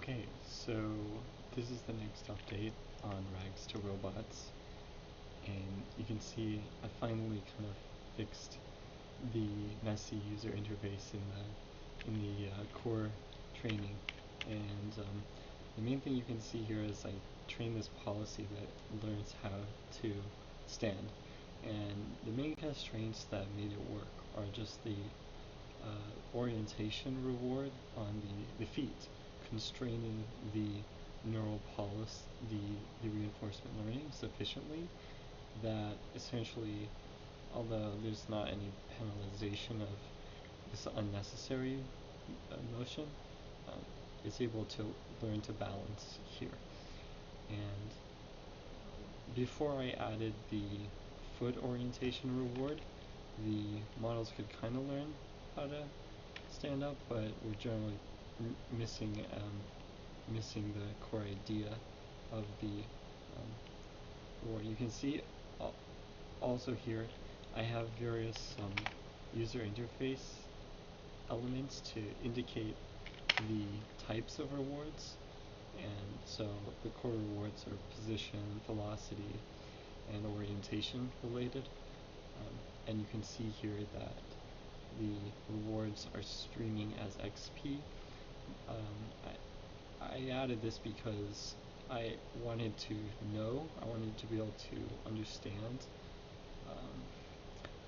Okay, so this is the next update on Rags to Robots, and you can see I finally kind of fixed the messy user interface in the core training, and the main thing you can see here is I trained this policy that learns how to stand, and the main constraints that made it work are just the orientation reward on the feet, constraining the neural policy, the reinforcement learning sufficiently that essentially, although there's not any penalization of this unnecessary motion, it's able to learn to balance here. And before I added the foot orientation reward, the models could kind of learn how to stand up, but we're generally missing the core idea of the reward. You can see also here I have various user interface elements to indicate the types of rewards, and so the core rewards are position, velocity, and orientation related, and you can see here that the rewards are streaming as XP. I added this because I wanted to be able to understand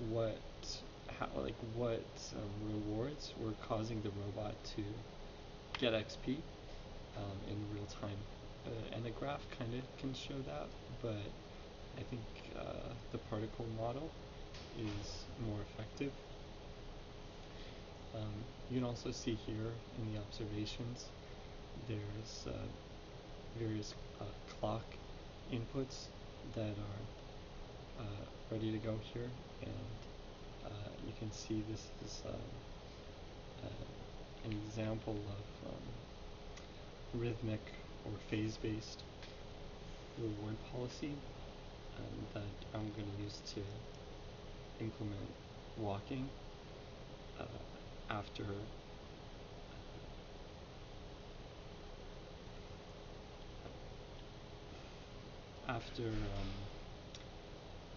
what rewards were causing the robot to get XP in real time. And the graph kind of can show that, but I think the particle model is more effective. You can also see here in the observations there's various clock inputs that are ready to go here, and you can see this is an example of rhythmic or phase-based reward policy that I'm going to use to implement walking after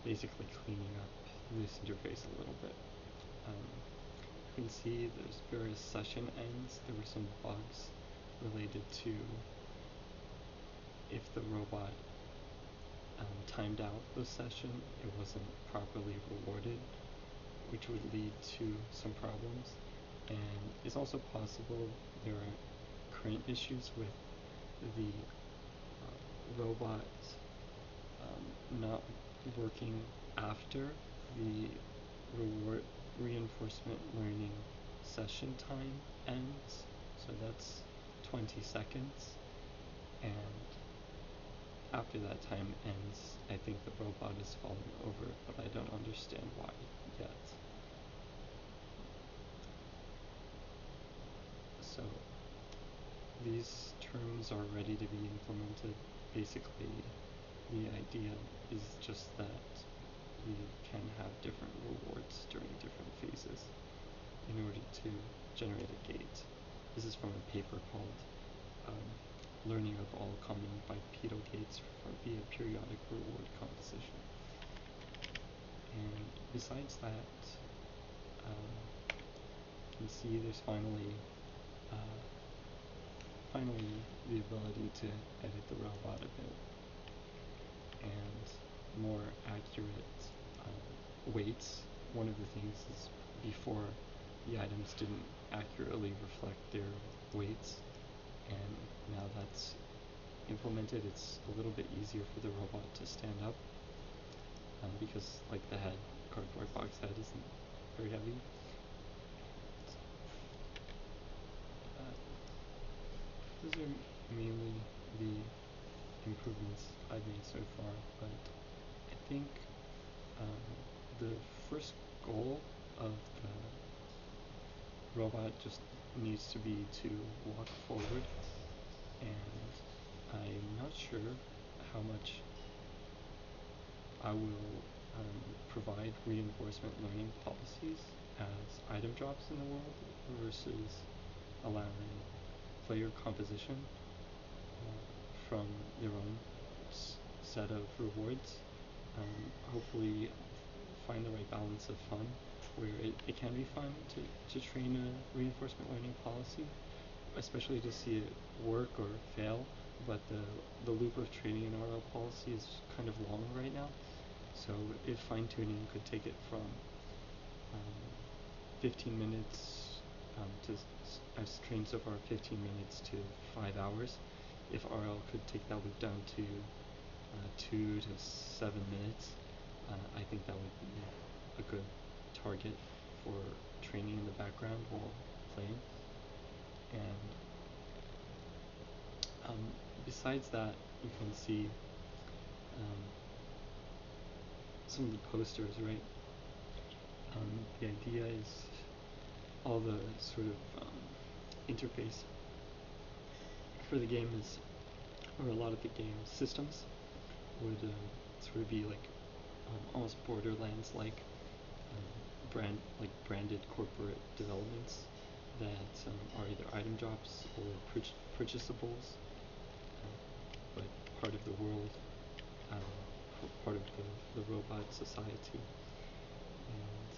basically cleaning up this interface a little bit. You can see there's various session ends. There were some bugs related to if the robot timed out the session, it wasn't properly rewarded, which would lead to some problems. And it's also possible there are current issues with the robot not working after the reinforcement learning session time ends. So that's 20 seconds, and after that time ends, I think the robot is falling over, but I don't understand why yet. So these terms are ready to be implemented. Basically, the idea is just that we can have different rewards during different phases in order to generate a gate. This is from a paper called Learning of All Common Bipedal Gates via Periodic Reward Composition. And besides that, you can see there's finally the ability to edit the robot a bit, and more accurate weights. One of the things is before the items didn't accurately reflect their weights, and now that's implemented, it's a little bit easier for the robot to stand up because like the head, cardboard box head isn't very heavy. Those are mainly the improvements I've made so far, but I think the first goal of the robot just needs to be to walk forward, and I'm not sure how much I will provide reinforcement learning policies as item drops in the world versus allowing player composition from their own set of rewards. Hopefully find the right balance of fun, where it can be fun to train a reinforcement learning policy, especially to see it work or fail, but the loop of training an RL policy is kind of long right now. So if fine-tuning could take it from 15 minutes to I've trained so far 15 minutes to 5 hours. If RL could take that loop down to 2 to 7 minutes, I think that would be a good target for training in the background while playing. And besides that, you can see some of the posters, right? The idea is all the sort of interface for the game is, or a lot of the game systems would sort of be like almost Borderlands-like branded corporate developments that are either item drops or purchasables, but part of the world, part of the robot society. And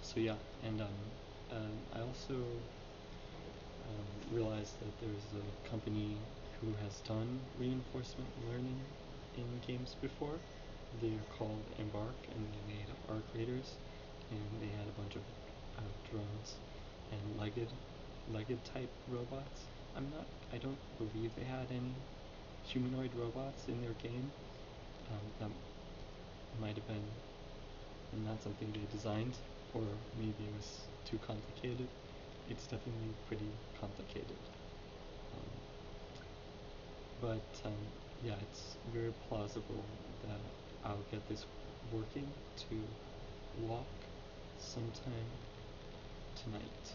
so yeah, and I also realized that there's a company who has done reinforcement learning in games before. They're called Embark, and they made Arc Raiders, and they had a bunch of drones and legged type robots. I don't believe they had any humanoid robots in their game. That might have been not something they designed, or maybe it was too complicated. It's definitely pretty complicated. But yeah, it's very plausible that I'll get this working to walk sometime tonight.